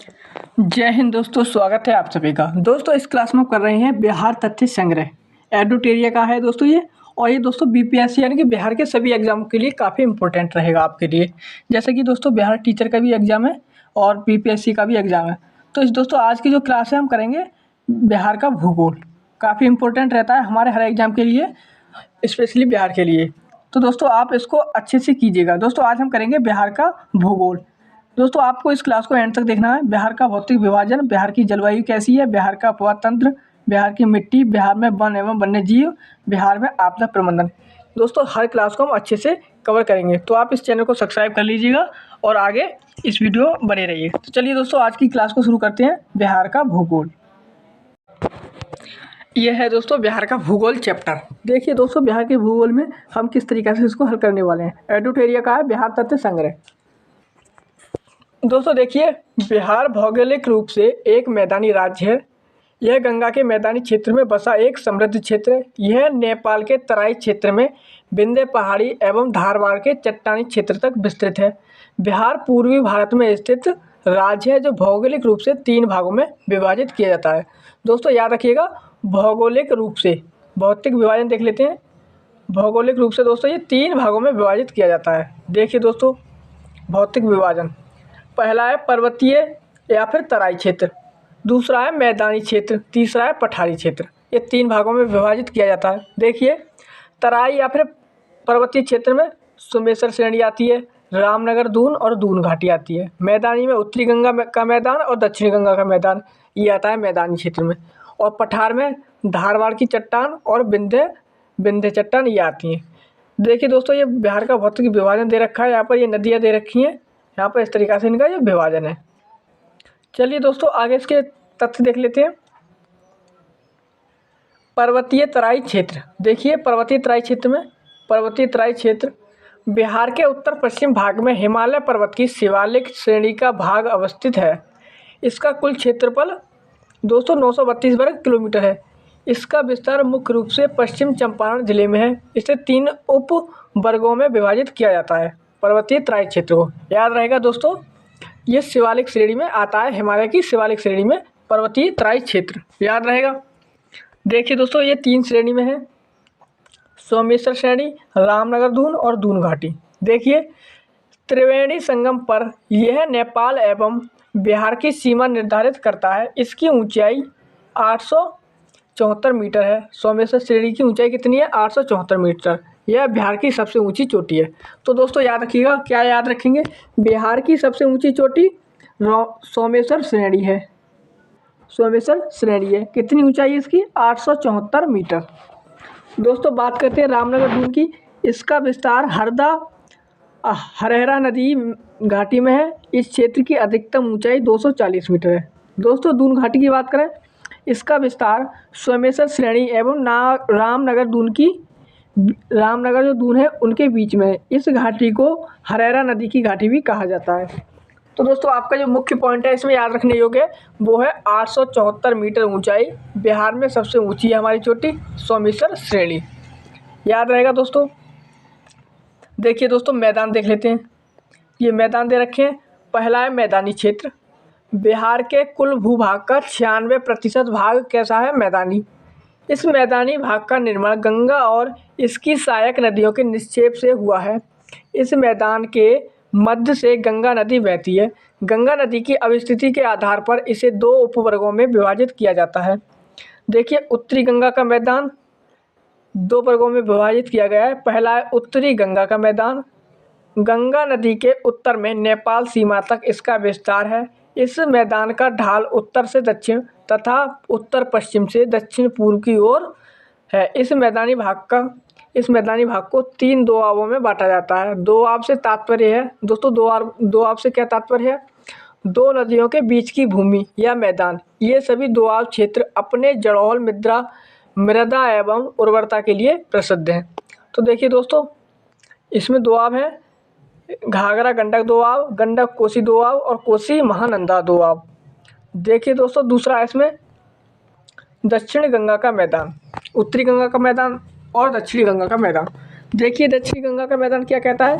जय हिंद दोस्तों, स्वागत है आप सभी का। दोस्तों इस क्लास में हम कर रहे हैं बिहार तथ्य संग्रह। एडुटेरिया का है दोस्तों ये। और ये दोस्तों बीपीएससी यानी कि बिहार के सभी एग्जाम के लिए काफ़ी इंपॉर्टेंट रहेगा आपके लिए। जैसे कि दोस्तों बिहार टीचर का भी एग्जाम है और बीपीएससी का भी एग्जाम है। तो इस दोस्तों आज की जो क्लास है हम करेंगे बिहार का भूगोल। काफ़ी इंपॉर्टेंट रहता है हमारे हर एग्जाम के लिए, स्पेशली बिहार के लिए। तो दोस्तों आप इसको अच्छे से कीजिएगा। दोस्तों आज हम करेंगे बिहार का भूगोल। दोस्तों आपको इस क्लास को एंड तक देखना है। बिहार का भौतिक विभाजन, बिहार की जलवायु कैसी है, बिहार का अपवाह तंत्र, बिहार की मिट्टी, बिहार में वन एवं वन्य जीव, बिहार में आपदा प्रबंधन। दोस्तों हर क्लास को हम अच्छे से कवर करेंगे, तो आप इस चैनल को सब्सक्राइब कर लीजिएगा और आगे इस वीडियो बने रहिए। तो चलिए दोस्तों आज की क्लास को शुरू करते हैं। बिहार का भूगोल, यह है दोस्तों बिहार का भूगोल चैप्टर। देखिए दोस्तों बिहार के भूगोल में हम किस तरीके से इसको हल करने वाले हैं। एडुटेरिया का है बिहार तथ्य संग्रह। दोस्तों देखिए, बिहार भौगोलिक रूप से एक मैदानी राज्य है। यह गंगा के मैदानी क्षेत्र में बसा एक समृद्ध क्षेत्र है। यह नेपाल के तराई क्षेत्र में विंध्य पहाड़ी एवं धारवाड़ के चट्टानी क्षेत्र तक विस्तृत है। बिहार पूर्वी भारत में स्थित राज्य है जो भौगोलिक रूप से 3 भागों में विभाजित किया जाता है। दोस्तों याद रखिएगा, भौगोलिक रूप से। भौतिक विभाजन देख लेते हैं। भौगोलिक रूप से दोस्तों ये 3 भागों में विभाजित किया जाता है। देखिए दोस्तों भौतिक विभाजन, पहला है पर्वतीय या फिर तराई क्षेत्र, दूसरा है मैदानी क्षेत्र, तीसरा है पठारी क्षेत्र। ये 3 भागों में विभाजित किया जाता है। देखिए तराई या फिर पर्वतीय क्षेत्र में सोमेश्वर श्रेणी आती है, रामनगर, दून और दून घाटी आती है। मैदानी में उत्तरी गंगा का मैदान और दक्षिणी गंगा का मैदान ये आता है मैदानी क्षेत्र में। और पठार में धारवाड़ की चट्टान और विंध्य चट्टान ये आती हैं। देखिए दोस्तों ये बिहार का भौतिक विभाजन दे रखा है। यहाँ पर ये नदियाँ दे रखी हैं, यहाँ पर इस तरीक़ा से इनका ये विभाजन है। चलिए दोस्तों आगे इसके तथ्य देख लेते हैं। पर्वतीय तराई क्षेत्र, देखिए पर्वतीय तराई क्षेत्र बिहार के उत्तर पश्चिम भाग में हिमालय पर्वत की शिवालिक श्रेणी का भाग अवस्थित है। इसका कुल क्षेत्रफल दोस्तों 932 वर्ग किलोमीटर है। इसका विस्तार मुख्य रूप से पश्चिम चंपारण जिले में है। इसे 3 उप वर्गों में विभाजित किया जाता है। पर्वतीय तराई क्षेत्र को याद रहेगा दोस्तों, ये शिवालिक श्रेणी में आता है। हिमालय की शिवालिक श्रेणी में पर्वतीय तराई क्षेत्र याद रहेगा। देखिए दोस्तों ये 3 श्रेणी में है, सोमेश्वर श्रेणी, रामनगर दून और दून घाटी। देखिए त्रिवेणी संगम पर यह नेपाल एवं बिहार की सीमा निर्धारित करता है। इसकी ऊंचाई 874 मीटर है। सोमेश्वर श्रेणी की ऊंचाई कितनी है? 874 मीटर। यह बिहार की सबसे ऊंची चोटी है। तो दोस्तों याद रखिएगा, क्या याद रखेंगे? बिहार की सबसे ऊंची चोटी सोमेश्वर श्रेणी है। सोमेश्वर श्रेणी है। कितनी ऊंचाई है इसकी? 874 मीटर। दोस्तों बात करते हैं रामनगर दून की। इसका विस्तार हरहरा नदी घाटी में है। इस क्षेत्र की अधिकतम ऊंचाई 240 मीटर है। दोस्तों दून घाटी की बात करें, इसका विस्तार सोमेश्वर श्रेणी एवं रामनगर जो दून है उनके बीच में है। इस घाटी को हरहरा नदी की घाटी भी कहा जाता है। तो दोस्तों आपका जो मुख्य पॉइंट है इसमें याद रखने योग्य वो है 874 मीटर ऊंचाई। बिहार में सबसे ऊंची है हमारी चोटी सोमेश्वर श्रेणी, याद रहेगा दोस्तों। देखिए दोस्तों मैदान देख लेते हैं। ये मैदान दे रखे हैं। पहला है मैदानी क्षेत्र। बिहार के कुल भूभाग का 96% भाग कैसा है? मैदानी। इस मैदानी भाग का निर्माण गंगा और इसकी सहायक नदियों के निक्षेप से हुआ है। इस मैदान के मध्य से गंगा नदी बहती है। गंगा नदी की अवस्थिति के आधार पर इसे 2 उपवर्गों में विभाजित किया जाता है। देखिए उत्तरी गंगा का मैदान 2 वर्गों में विभाजित किया गया है। पहला है उत्तरी गंगा का मैदान। गंगा नदी के उत्तर में नेपाल सीमा तक इसका विस्तार है। इस मैदान का ढाल उत्तर से दक्षिण तथा उत्तर पश्चिम से दक्षिण पूर्व की ओर है। इस मैदानी भाग को 3 दोआबों में बांटा जाता है। दोआब से तात्पर्य है दोस्तों, दोआब से क्या तात्पर्य है? 2 नदियों के बीच की भूमि या मैदान। ये सभी दोआब क्षेत्र अपने जड़ोल मृदा एवं उर्वरता के लिए प्रसिद्ध हैं। तो देखिए दोस्तों इसमें दोआब है, घाघरा गंडक दोआब, गंडक कोसी दोआब और कोसी महानंदा दोआब। देखिए दोस्तों दूसरा है इसमें दक्षिण गंगा का मैदान, उत्तरी गंगा का मैदान और दक्षिणी गंगा का मैदान। देखिए दक्षिणी गंगा का मैदान क्या कहता है?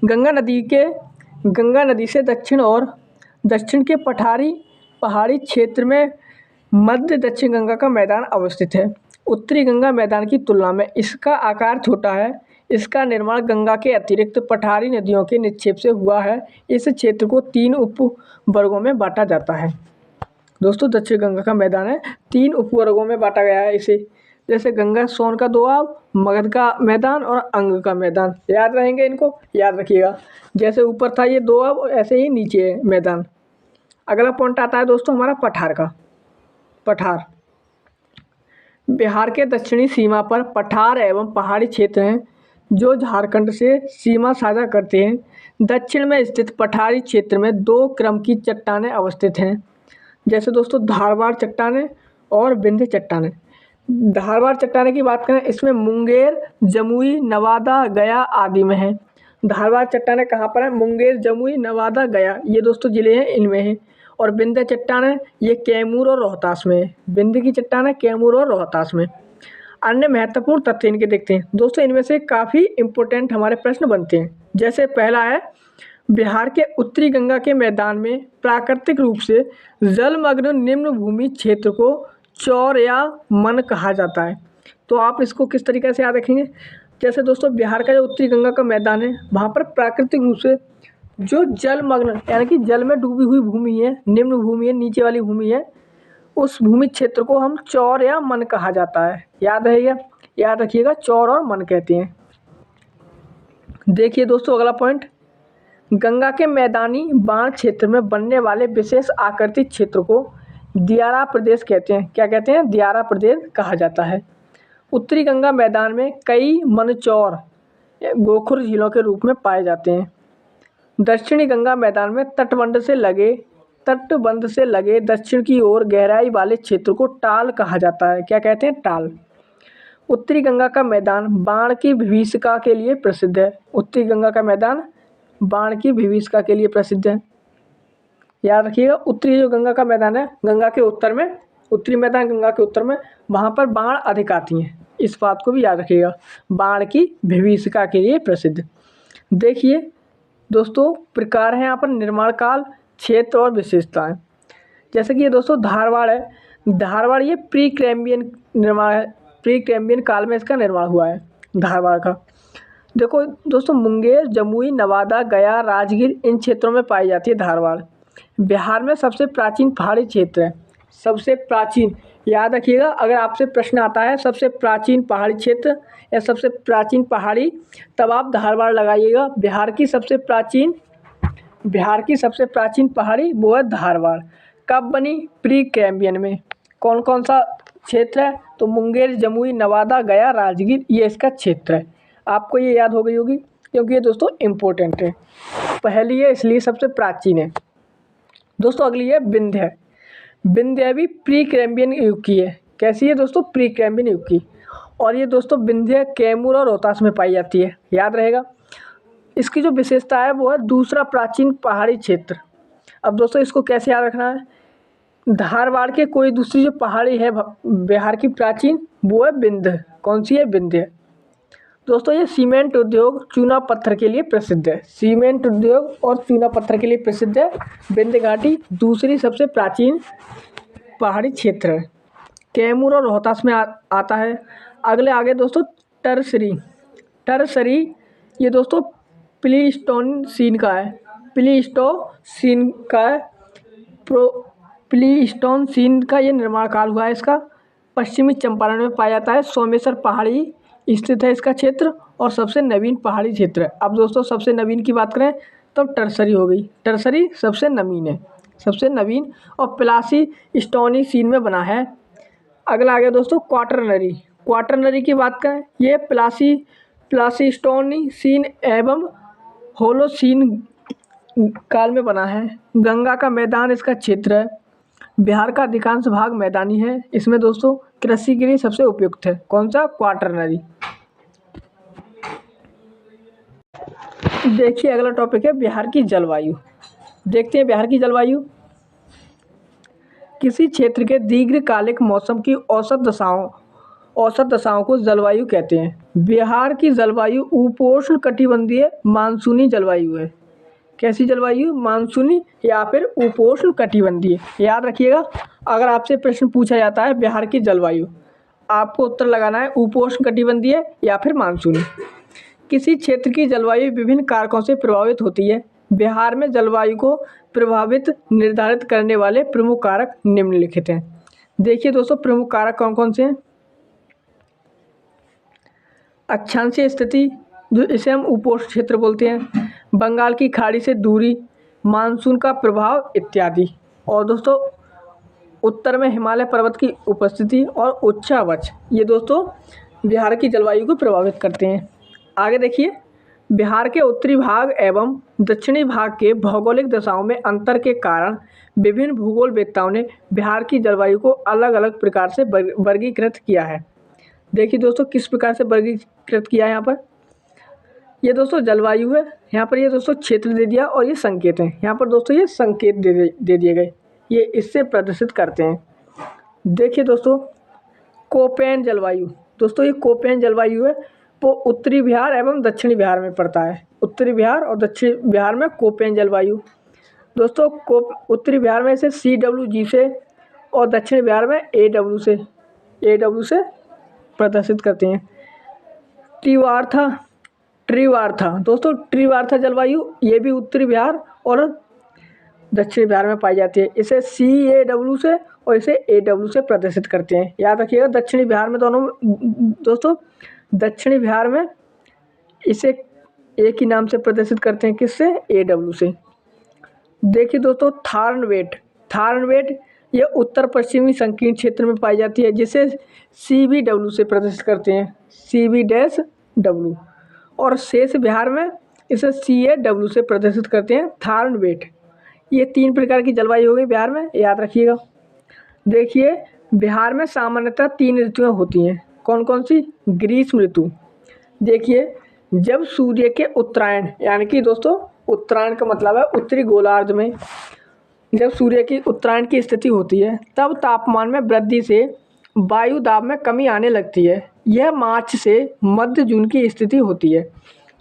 गंगा नदी के गंगा नदी से दक्षिण के पहाड़ी क्षेत्र में मध्य दक्षिण गंगा का मैदान अवस्थित है। उत्तरी गंगा मैदान की तुलना में इसका आकार छोटा है। इसका निर्माण गंगा के अतिरिक्त पठारी नदियों के निक्षेप से हुआ है। इस क्षेत्र को 3 उप वर्गों में बांटा जाता है। दोस्तों दक्षिण गंगा का मैदान है 3 उपवर्गों में बांटा गया है इसे, जैसे गंगा सोन का दोआब, मगध का मैदान और अंग का मैदान। याद रहेंगे, इनको याद रखिएगा। जैसे ऊपर था ये दोआब, ऐसे ही नीचे है मैदान। अगला पॉइंट आता है दोस्तों हमारा पठार का। पठार बिहार के दक्षिणी सीमा पर पठार एवं पहाड़ी क्षेत्र हैं जो झारखंड से सीमा साझा करते हैं। दक्षिण में स्थित पठारी क्षेत्र में 2 क्रम की चट्टानें अवस्थित हैं, जैसे दोस्तों धारवाड़ चट्टानें और विंध्य चट्टानें। धारवाड़ चट्टानें की बात करें, इसमें मुंगेर, जमुई, नवादा, गया आदि में है। धारवाड़ चट्टानें कहाँ पर है? मुंगेर, जमुई, नवादा, गया, ये दोस्तों ज़िले हैं, इनमें है। और विंध्य चट्टानें ये कैमूर और रोहतास में है। विंध्य की चट्टानें कैमूर और रोहतास में। अन्य महत्वपूर्ण तथ्य इनके देखते हैं दोस्तों। इनमें से काफ़ी इंपॉर्टेंट हमारे प्रश्न बनते हैं। जैसे पहला है, बिहार के उत्तरी गंगा के मैदान में प्राकृतिक रूप से जलमग्न निम्न भूमि क्षेत्र को चौर या मन कहा जाता है। तो आप इसको किस तरीके से याद रखेंगे? जैसे दोस्तों बिहार का जो उत्तरी गंगा का मैदान है, वहाँ पर प्राकृतिक रूप से जो जलमग्न यानी कि जल में डूबी हुई भूमि है, निम्न भूमि है, नीचे वाली भूमि है, उस भूमि क्षेत्र को हम चौर या मन कहा जाता है। याद रहेगा, याद रखिएगा, चौर और मन कहते हैं। देखिए दोस्तों अगला पॉइंट, गंगा के मैदानी बाढ़ क्षेत्र में बनने वाले विशेष आकृति क्षेत्र को दियारा प्रदेश कहते हैं। क्या कहते हैं? दियारा प्रदेश कहा जाता है। उत्तरी गंगा मैदान में कई मनचौर गोखुर झीलों के रूप में पाए जाते हैं। दक्षिणी गंगा मैदान में तटबंध से लगे दक्षिण की ओर गहराई वाले क्षेत्र को टाल कहा जाता है। क्या कहते हैं? टाल। उत्तरी गंगा का मैदान बाढ़ की विभीषिका के लिए प्रसिद्ध है। उत्तरी गंगा का मैदान बाढ़ की विभीषिका के लिए प्रसिद्ध है। याद रखिएगा, उत्तरी जो गंगा का मैदान है, गंगा के उत्तर में, उत्तरी मैदान गंगा के उत्तर में, वहाँ पर बाढ़ अधिक आती हैं। इस बात को भी याद रखिएगा, बाढ़ की विभीषिका के लिए प्रसिद्ध। देखिए दोस्तों प्रकार हैं यहाँ पर निर्माण काल, क्षेत्र और विशेषताएं। जैसे कि ये दोस्तों धारवाड़ है। धारवाड़ ये प्री कैम्बियन निर्माण है। प्री कैम्बियन काल में इसका निर्माण हुआ है धारवाड़ का। देखो दोस्तों मुंगेर, जमुई, नवादा, गया, राजगीर इन क्षेत्रों में पाई जाती है धारवाड़। बिहार में सबसे प्राचीन पहाड़ी क्षेत्र है। सबसे प्राचीन, याद रखिएगा, अगर आपसे प्रश्न आता है सबसे प्राचीन पहाड़ी क्षेत्र या सबसे प्राचीन पहाड़ी, तब आप धारवाड़ लगाइएगा। बिहार की सबसे प्राचीन पहाड़ी वो है धारवाड़। कब बनी? प्री कैम्बियन में। कौन कौन सा क्षेत्र है? तो मुंगेर, जमुई, नवादा, गया, राजगीर, ये इसका क्षेत्र है। आपको ये याद हो गई होगी क्योंकि ये दोस्तों इम्पोर्टेंट है। पहली है इसलिए सबसे प्राचीन है। दोस्तों अगली है विंध्य। विंध्य भी प्री कैम्बियन युग की है। कैसी है दोस्तों? प्री कैम्बियन युग की। और ये दोस्तों विंध्य कैमूर और रोहतास में पाई जाती है। याद रहेगा। इसकी जो विशेषता है वो है दूसरा प्राचीन पहाड़ी क्षेत्र। अब दोस्तों इसको कैसे याद रखना है? धारवाड़ के कोई दूसरी जो पहाड़ी है बिहार की प्राचीन, वो है विंध्य। कौन सी है? विंध्य। दोस्तों ये सीमेंट उद्योग, चूना पत्थर के लिए प्रसिद्ध है। सीमेंट उद्योग और चूना पत्थर के लिए प्रसिद्ध है विंध्य घाटी। दूसरी सबसे प्राचीन पहाड़ी क्षेत्र है। कैमूर और रोहतास में आता है। आगे दोस्तों टरसरी ये दोस्तों प्लीस्टोसीन का है। प्लीस्टोसीन का ये निर्माण काल हुआ है इसका। पश्चिमी चंपारण में पाया जाता है। सोमेश्वर पहाड़ी स्थित है इसका क्षेत्र और सबसे नवीन पहाड़ी क्षेत्र है। अब दोस्तों सबसे नवीन की बात करें तो टरसरी हो गई। टरसरी सबसे नवीन है, सबसे नवीन, और प्लासीस्टोनीसीन में बना है। अगला आ गया दोस्तों क्वाटरनरी। क्वाटरनरी की बात करें, ये प्लासीस्टोनीसीन एवं होलोसीन काल में बना है। गंगा का मैदान इसका क्षेत्र है। बिहार का अधिकांश भाग मैदानी है। इसमें दोस्तों कृषि के लिए सबसे उपयुक्त है। कौन सा? क्वाटरनरी। देखिए अगला टॉपिक है बिहार की जलवायु। देखते हैं बिहार की जलवायु। किसी क्षेत्र के दीर्घकालिक मौसम की औसत दशाओं को जलवायु कहते हैं। बिहार की जलवायु उपोष्ण कटिबंधीय मानसूनी जलवायु है। कैसी जलवायु? मानसूनी या फिर उपोष्ण कटिबंधीय। याद रखिएगा, अगर आपसे प्रश्न पूछा जाता है बिहार की जलवायु, आपको उत्तर लगाना है उपोष्ण कटिबंधीय या फिर मानसूनी। किसी क्षेत्र की जलवायु विभिन्न कारकों से प्रभावित होती है। बिहार में जलवायु को प्रभावित निर्धारित करने वाले प्रमुख कारक निम्नलिखित हैं। देखिए दोस्तों, प्रमुख कारक कौन कौन से हैं? अक्षांशीय स्थिति, जो इसे हम उपोष्ण क्षेत्र बोलते हैं, बंगाल की खाड़ी से दूरी, मानसून का प्रभाव इत्यादि। और दोस्तों, उत्तर में हिमालय पर्वत की उपस्थिति और उच्चावच, ये दोस्तों बिहार की जलवायु को प्रभावित करते हैं। आगे देखिए, बिहार के उत्तरी भाग एवं दक्षिणी भाग के भौगोलिक दशाओं में अंतर के कारण विभिन्न भूगोलवेत्ताओं ने बिहार की जलवायु को अलग अलग प्रकार से वर्गीकृत किया है। देखिए दोस्तों, किस प्रकार से वर्गीकृत किया है यहाँ पर। ये दोस्तों जलवायु है, यहाँ पर ये दोस्तों क्षेत्र दे दिया और ये संकेत हैं। यहाँ पर दोस्तों ये संकेत दे दिए गए, ये इससे प्रदर्शित करते हैं। देखिए दोस्तों, कोपेन जलवायु, दोस्तों ये कोपेन जलवायु है, वो उत्तरी बिहार एवं दक्षिणी बिहार में पड़ता है। उत्तरी बिहार और दक्षिणी बिहार में कोपेन जलवायु। दोस्तों उत्तरी बिहार में इसे CWG से और दक्षिणी बिहार में AW से प्रदर्शित करते हैं। त्रिवार्था दोस्तों, त्रिवार्था जलवायु ये भी उत्तरी बिहार और दक्षिणी बिहार में पाई जाती है। इसे CAW से और इसे AW से प्रदर्शित करते हैं। याद रखिएगा, दक्षिणी बिहार में दोनों दोस्तों, दक्षिणी बिहार में इसे एक ही नाम से प्रदर्शित करते हैं, किससे? AW से। देखिए दोस्तों, थार्नवेट यह उत्तर पश्चिमी संकीर्ण क्षेत्र में पाई जाती है, जिसे CBW से प्रदर्शित करते हैं, CB-W। और शेष बिहार में इसे CAW से प्रदर्शित करते हैं, थार्नवेट। ये 3 प्रकार की जलवायु हो गई बिहार में, याद रखिएगा। देखिए, बिहार में सामान्यतः 3 ऋतुएं होती हैं। कौन कौन सी? ग्रीष्म ऋतु। देखिए, जब सूर्य के उत्तरायण, यानी कि दोस्तों उत्तरायण का मतलब है उत्तरी गोलार्ध में, जब सूर्य की उत्तरायण की स्थिति होती है, तब तापमान में वृद्धि से वायु दाब में कमी आने लगती है। यह मार्च से मध्य जून की स्थिति होती है।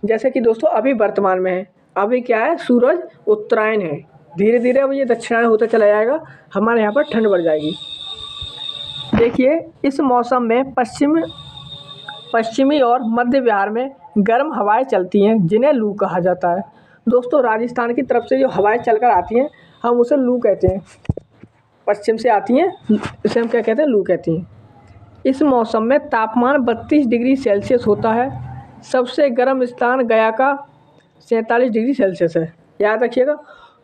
जैसे कि दोस्तों अभी वर्तमान में है, अभी क्या है? सूरज उत्तरायण है। धीरे धीरे अब ये दक्षिणायन होता चला जाएगा, हमारे यहाँ पर ठंड बढ़ जाएगी। देखिए, इस मौसम में पश्चिमी और मध्य बिहार में गर्म हवाएं चलती हैं, जिन्हें लू कहा जाता है। दोस्तों राजस्थान की तरफ से जो हवाएं चलकर आती हैं, हम उसे लू कहते हैं। पश्चिम से आती हैं, इसे हम क्या कहते हैं? लू कहती हैं। इस मौसम में तापमान 32 डिग्री सेल्सियस होता है। सबसे गर्म स्थान गया का 47 डिग्री सेल्सियस है। याद रखिएगा,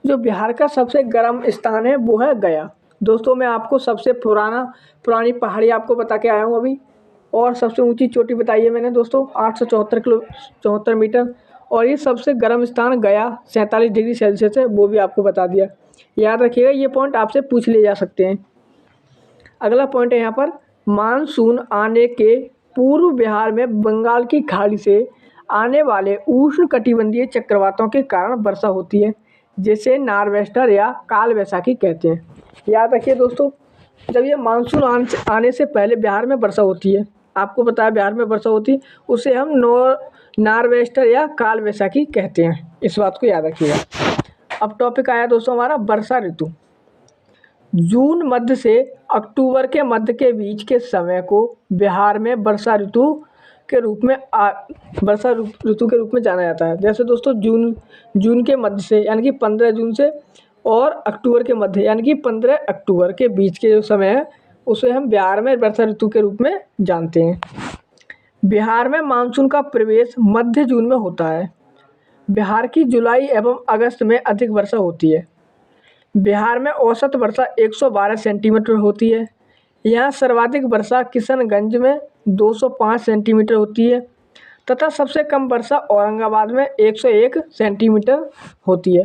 जो बिहार का सबसे गर्म स्थान है वो है गया। दोस्तों मैं आपको सबसे पुरानी पहाड़ी आपको बता के आया हूँ अभी, और सबसे ऊंची चोटी बताई है मैंने दोस्तों 874 मीटर, और ये सबसे गर्म स्थान गया 47 डिग्री सेल्सियस है, वो भी आपको बता दिया। याद रखिएगा, ये पॉइंट आपसे पूछ लिए जा सकते हैं। अगला पॉइंट है यहाँ पर, मानसून आने के पूर्व बिहार में बंगाल की खाड़ी से आने वाले उष्ण कटिबंधीय चक्रवातों के कारण वर्षा होती है, जिसे नॉर्वेस्टर या काल वैसाखी कहते हैं। याद रखिए दोस्तों, जब ये मानसून आने से पहले बिहार में वर्षा होती है, आपको बताया बिहार में वर्षा होती है, उसे हम नॉर्वेस्टर या काल वैसाखी कहते हैं। इस बात को याद रखिएगा। अब टॉपिक आया दोस्तों हमारा वर्षा ऋतु। जून मध्य से अक्टूबर के मध्य के बीच के समय को बिहार में वर्षा ऋतु के रूप में जाना जाता है। जैसे दोस्तों जून के मध्य से यानी कि 15 जून से और अक्टूबर के मध्य यानी कि 15 अक्टूबर के बीच के जो समय है, उसे हम बिहार में वर्षा ऋतु के रूप में जानते हैं। बिहार में मानसून का प्रवेश मध्य जून में होता है। बिहार की जुलाई एवं अगस्त में अधिक वर्षा होती है। बिहार में औसत वर्षा 112 सेंटीमीटर होती है। यहाँ सर्वाधिक वर्षा किशनगंज में 205 सेंटीमीटर होती है तथा सबसे कम वर्षा औरंगाबाद में 101 सेंटीमीटर होती है।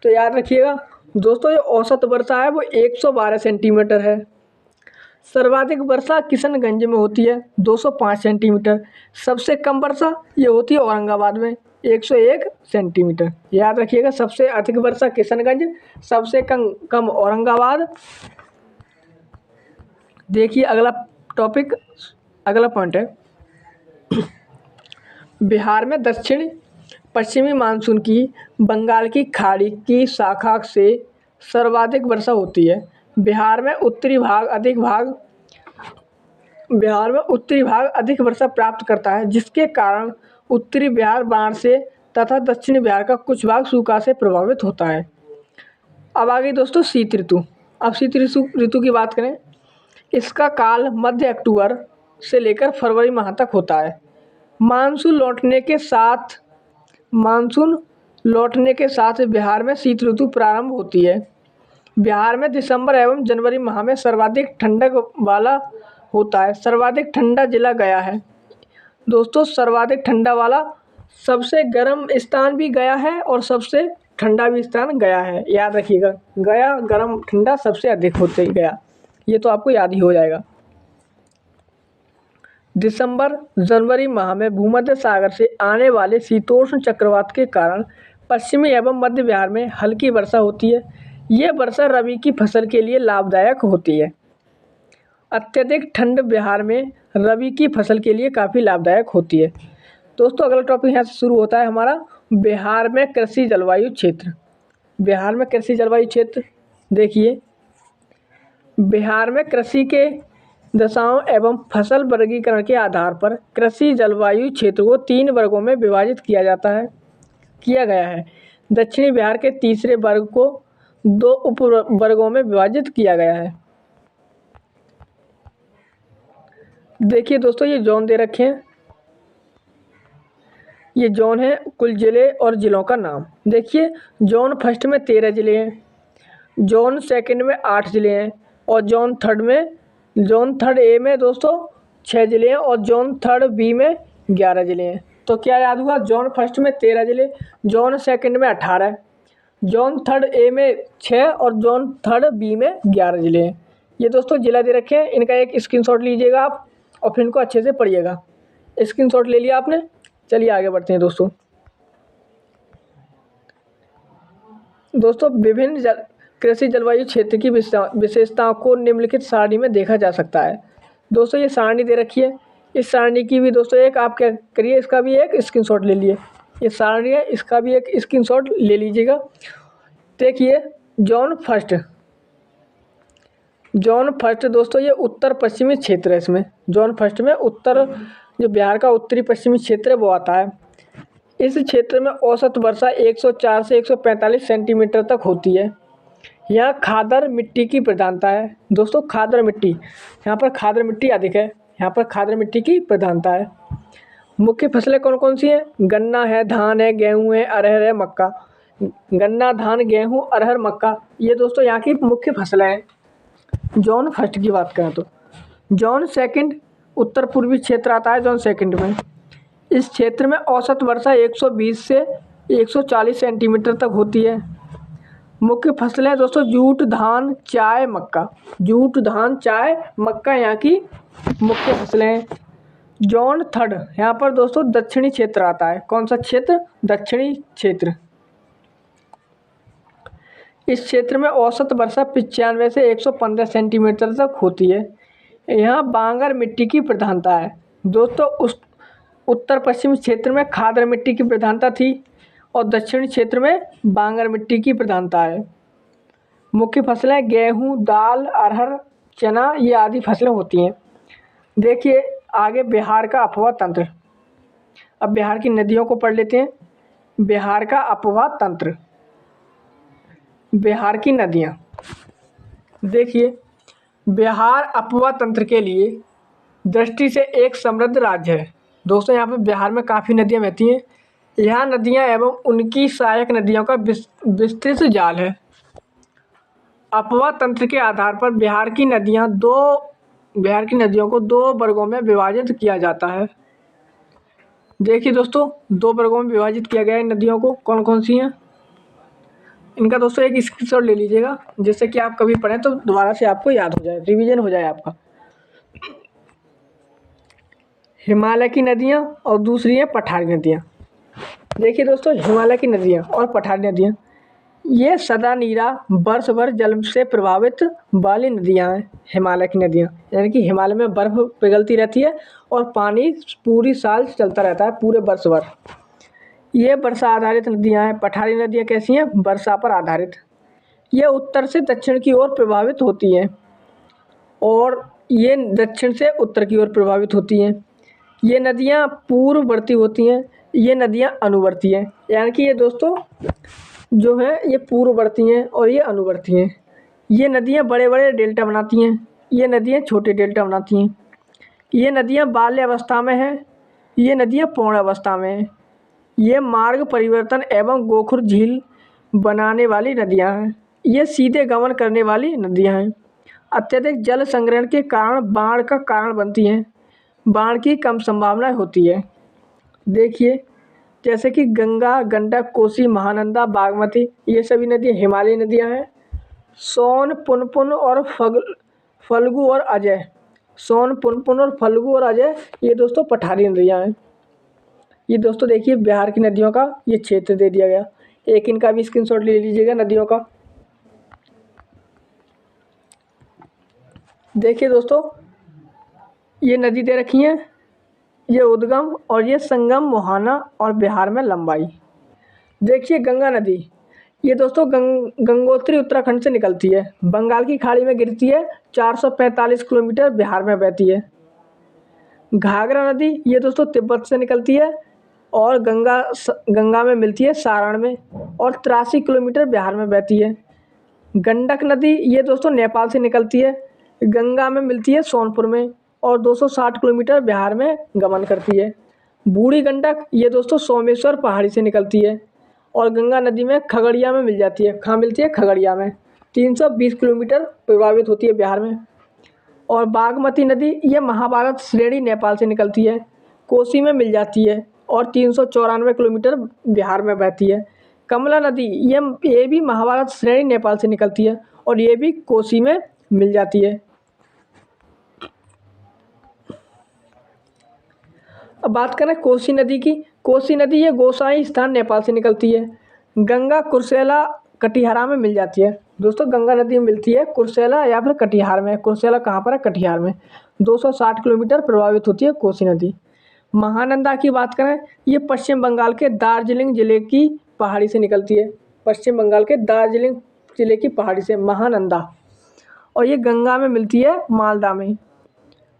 तो याद रखिएगा दोस्तों, ये औसत वर्षा है वो 112 सेंटीमीटर है। सर्वाधिक वर्षा किशनगंज में होती है 205 सेंटीमीटर। सबसे कम वर्षा ये होती है औरंगाबाद में 101 सेंटीमीटर। याद रखिएगा, सबसे अधिक वर्षा किशनगंज, सबसे कम औरंगाबाद। देखिए अगला पॉइंट है, बिहार में दक्षिण पश्चिमी मानसून की बंगाल की खाड़ी की शाखा से सर्वाधिक वर्षा होती है। बिहार में उत्तरी भाग अधिक वर्षा प्राप्त करता है, जिसके कारण उत्तरी बिहार बाढ़ से तथा दक्षिणी बिहार का कुछ भाग सूखा से प्रभावित होता है। अब आ गई दोस्तों शीत ऋतु। अब शीत ऋतु की बात करें, इसका काल मध्य अक्टूबर से लेकर फरवरी माह तक होता है। मानसून लौटने के साथ बिहार में शीत ऋतु प्रारंभ होती है। बिहार में दिसंबर एवं जनवरी माह में सर्वाधिक ठंडक वाला होता है। सर्वाधिक ठंडा जिला गया है। दोस्तों सर्वाधिक ठंडा वाला सबसे गर्म स्थान भी गया है और सबसे ठंडा भी स्थान गया है। याद रखिएगा, गया गर्म ठंडा सबसे अधिक होते ही गया, ये तो आपको याद ही हो जाएगा। दिसंबर जनवरी माह में भूमध्य सागर से आने वाले शीतोष्ण चक्रवात के कारण पश्चिमी एवं मध्य बिहार में हल्की वर्षा होती है। ये वर्षा रबी की फसल के लिए लाभदायक होती है। अत्यधिक ठंड बिहार में रबी की फसल के लिए काफ़ी लाभदायक होती है। दोस्तों अगला टॉपिक यहाँ से शुरू होता है हमारा बिहार में कृषि जलवायु क्षेत्र। बिहार में कृषि जलवायु क्षेत्र देखिए, बिहार में कृषि के दशाओं एवं फसल वर्गीकरण के आधार पर कृषि जलवायु क्षेत्र को 3 वर्गों में विभाजित किया गया है। दक्षिणी बिहार के तीसरे वर्ग को 2 उप वर्गों में विभाजित किया गया है। देखिए दोस्तों ये जोन दे रखे हैं, ये जोन है कुल जिले और ज़िलों का नाम। देखिए जोन फर्स्ट में 13 ज़िले हैं, जोन सेकंड में 8 ज़िले हैं और जोन थर्ड ए में दोस्तों 6 ज़िले हैं और जोन थर्ड बी में 11 ज़िले हैं। तो क्या याद हुआ, जोन फर्स्ट में 13 ज़िले, जोन सेकंड में 18, जोन थर्ड ए में 6 और जोन थर्ड बी में 11 ज़िले हैं। ये दोस्तों ज़िला दे रखे हैं, इनका एक स्क्रीनशॉट लीजिएगा आप और फिर इनको अच्छे से पढ़िएगा। स्क्रीनशॉट ले लिया आपने, चलिए आगे बढ़ते हैं दोस्तों। विभिन्न कृषि जलवायु क्षेत्र की विशेषताओं को निम्नलिखित सारणी में देखा जा सकता है। दोस्तों ये सारणी दे रखी है, इस सारणी की भी दोस्तों एक आप क्या करिए, इसका भी एक स्क्रीनशॉट ले लिए। ये सारणी है, इसका भी एक स्क्रीनशॉट ले लीजिएगा। देखिए जोन फर्स्ट दोस्तों ये उत्तर पश्चिमी क्षेत्र है। इसमें जोन फर्स्ट में उत्तर, जो बिहार का उत्तरी पश्चिमी क्षेत्र है वो आता है। इस क्षेत्र में औसत वर्षा 104 से 145 सेंटीमीटर तक होती है। यहाँ खादर मिट्टी की प्रधानता है। दोस्तों खादर मिट्टी, यहाँ पर खादर मिट्टी अधिक है, यहाँ पर खादर मिट्टी की प्रधानता है। मुख्य फसलें कौन कौन सी हैं, गन्ना है, धान है, गेहूँ है, अरहर है, मक्का। गन्ना, धान, गेहूँ, अरहर, मक्का, ये दोस्तों यहाँ की मुख्य फसलें हैं। जोन फर्स्ट की बात करें तो जोन सेकंड उत्तर पूर्वी क्षेत्र आता है। जोन सेकंड में इस क्षेत्र में औसत वर्षा 120 से 140 सेंटीमीटर तक होती है। मुख्य फसलें दोस्तों जूट, धान, चाय, मक्का। जूट, धान, चाय, मक्का यहाँ की मुख्य फसलें हैं। जोन थर्ड यहाँ पर दोस्तों दक्षिणी क्षेत्र आता है। कौन सा क्षेत्र, दक्षिणी क्षेत्र। इस क्षेत्र में औसत वर्षा 95 से 115 सेंटीमीटर तक होती है। यहाँ बांगर मिट्टी की प्रधानता है। दोस्तों उस उत्तर पश्चिमी क्षेत्र में खादर मिट्टी की प्रधानता थी और दक्षिणी क्षेत्र में बांगर मिट्टी की प्रधानता है। मुख्य फसलें गेहूँ, दाल, अरहर, चना, ये आदि फसलें होती हैं। देखिए आगे बिहार का अपवाह तंत्र। अब बिहार की नदियों को पढ़ लेते हैं। बिहार का अपवाह तंत्र, बिहार की नदियाँ। देखिए बिहार अपवाह तंत्र के लिए दृष्टि से एक समृद्ध राज्य है। दोस्तों यहाँ पर बिहार में काफ़ी नदियाँ बहती हैं। यहाँ नदियाँ एवं उनकी सहायक नदियों का विस्तृत जाल है। अपवाह तंत्र के आधार पर बिहार की नदियों को 2 वर्गों में विभाजित किया जाता है। देखिए दोस्तों 2 वर्गों में विभाजित किया गया है नदियों को। कौन कौन सी हैं, इनका दोस्तों एक स्क्रीनशॉट ले लीजिएगा, जिससे कि आप कभी पढ़ें तो दोबारा से आपको याद हो जाए, रिवीजन हो जाए आपका। हिमालय की नदियाँ और दूसरी है पठारी नदियाँ। देखिए दोस्तों हिमालय की नदियाँ और पठारी नदियाँ ये सदा नीरा वर्ष भर जल से प्रभावित वाली नदियाँ हैं। हिमालय की नदियाँ यानी कि हिमालय में बर्फ़ पिघलती रहती है और पानी पूरी साल चलता रहता है, पूरे वर्ष भर। ये वर्षा आधारित नदियाँ हैं। पठारी नदियाँ कैसी हैं? वर्षा पर आधारित। ये उत्तर से दक्षिण की ओर प्रवाहित होती हैं और ये दक्षिण से उत्तर की ओर प्रवाहित होती हैं। ये नदियाँ पूर्ववर्ती होती हैं, ये नदियाँ अनुवर्ती हैं। यानी कि ये दोस्तों जो हैं ये पूर्ववर्ती हैं और ये अनुवर्ती हैं। ये नदियाँ बड़े बड़े डेल्टा बनाती हैं, ये नदियाँ छोटे डेल्टा बनाती हैं। ये नदियाँ बाल्य अवस्था में हैं, ये नदियाँ पौण अवस्था में हैं। ये मार्ग परिवर्तन एवं गोखुर झील बनाने वाली नदियाँ हैं। ये सीधे गमन करने वाली नदियाँ हैं। अत्यधिक जल संग्रहण के कारण बाढ़ का कारण बनती हैं। बाढ़ की कम संभावना होती है। देखिए जैसे कि गंगा, गंडक, कोसी, महानंदा, बागमती, ये सभी नदियाँ हिमालयी नदियाँ हैं। सोन, पुनपुन और फल्गु और अजय, सोन, पुनपुन और फल्गु और अजय ये दोस्तों पठारी नदियाँ हैं। ये दोस्तों देखिए बिहार की नदियों का ये क्षेत्र दे दिया गया। एक इनका भी स्क्रीनशॉट ले लीजिएगा नदियों का। देखिए दोस्तों ये नदी दे रखी है, ये उद्गम और ये संगम मुहाना और बिहार में लंबाई। देखिए गंगा नदी ये दोस्तों गंगोत्री उत्तराखंड से निकलती है, बंगाल की खाड़ी में गिरती है, 445 किलोमीटर बिहार में बहती है। घाघरा नदी ये दोस्तों तिब्बत से निकलती है और गंगा में मिलती है सारण में और 83 किलोमीटर बिहार में बहती है। गंडक नदी ये दोस्तों नेपाल से निकलती है, गंगा में मिलती है सोनपुर में और 260 किलोमीटर बिहार में गमन करती है। बूढ़ी गंडक ये दोस्तों सोमेश्वर पहाड़ी से निकलती है और गंगा नदी में खगड़िया में मिल जाती है। कहाँ मिलती है? खगड़िया में। 320 किलोमीटर प्रभावित होती है बिहार में। और बागमती नदी ये महाभारत श्रेणी नेपाल से निकलती है, कोसी में मिल जाती है और 394 किलोमीटर बिहार में बहती है। कमला नदी ये भी महाभारत श्रेणी नेपाल से निकलती है और ये भी कोसी में मिल जाती है। अब बात करें कोसी नदी की। कोसी नदी ये गोसाई स्थान नेपाल से निकलती है, गंगा कुर्सेला कटिहार में मिल जाती है। दोस्तों गंगा नदी में मिलती है कुर्सेला या फिर कटिहार में। कुर्सेला कहाँ पर है? कटिहार में। 260 किलोमीटर प्रभावित होती है कोसी नदी। महानंदा की बात करें, ये पश्चिम बंगाल के दार्जिलिंग जिले की पहाड़ी से निकलती है, पश्चिम बंगाल के दार्जिलिंग जिले की पहाड़ी से महानंदा, और ये गंगा में मिलती है मालदा में।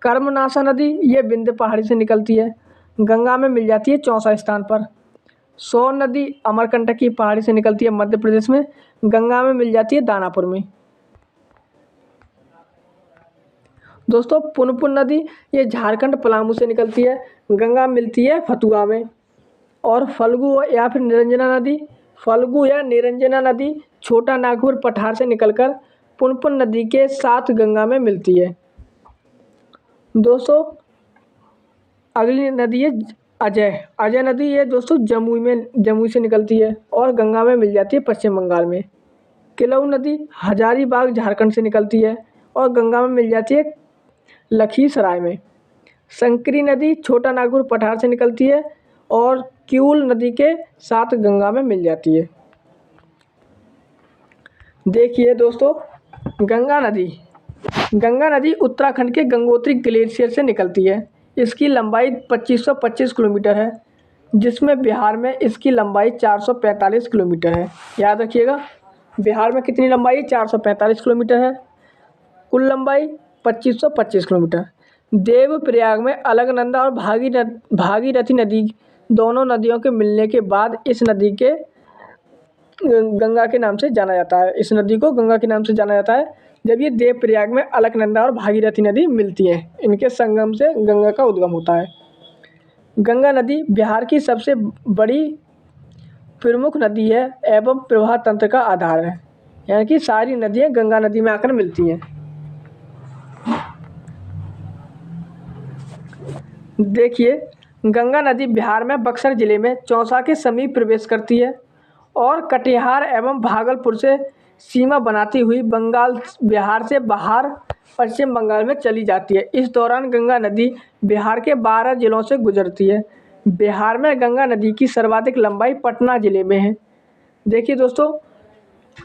कर्मनाशा नदी ये विंध्य पहाड़ी से निकलती है, गंगा में मिल जाती है 64 स्थान पर। सोन नदी अमरकंटक की पहाड़ी से निकलती है मध्य प्रदेश में, गंगा में मिल जाती है दानापुर में। दोस्तों पुनपुन नदी ये झारखंड पलामू से निकलती है, गंगा मिलती है फतुआ में। और फल्गु या फिर निरंजना नदी छोटा नागपुर पठार से निकलकर पुनपुन नदी के साथ गंगा में मिलती है। दोस्तों अगली नदी है अजय नदी ये दोस्तों जमुई से निकलती है और गंगा में मिल जाती है पश्चिम बंगाल में। किलऊ नदी हजारीबाग झारखंड से निकलती है और गंगा में मिल जाती है लखीसराय में। संकरी नदी छोटा नागपुर पठार से निकलती है और क्यूल नदी के साथ गंगा में मिल जाती है। देखिए दोस्तों गंगा नदी उत्तराखंड के गंगोत्री ग्लेशियर से निकलती है। इसकी लंबाई 2525 किलोमीटर है, जिसमें बिहार में इसकी लंबाई 445 किलोमीटर है। याद रखिएगा बिहार में कितनी लंबाई? 445 किलोमीटर है, कुल लंबाई 2525 किलोमीटर। देवप्रयाग में अलकनंदा और भागीरथी नदी दोनों नदियों के मिलने के बाद इस नदी के गंगा के नाम से जाना जाता है। इस नदी को गंगा के नाम से जाना जाता है जब ये देवप्रयाग में अलकनंदा और भागीरथी नदी मिलती हैं, इनके संगम से गंगा का उद्गम होता है। गंगा नदी बिहार की सबसे बड़ी प्रमुख नदी है एवं प्रवाह तंत्र का आधार है, यानी कि सारी नदियाँ गंगा नदी में आकर मिलती हैं। देखिए गंगा नदी बिहार में बक्सर जिले में चौसा के समीप प्रवेश करती है और कटिहार एवं भागलपुर से सीमा बनाती हुई बिहार से बाहर पश्चिम बंगाल में चली जाती है। इस दौरान गंगा नदी बिहार के 12 जिलों से गुजरती है। बिहार में गंगा नदी की सर्वाधिक लंबाई पटना जिले में है। देखिए दोस्तों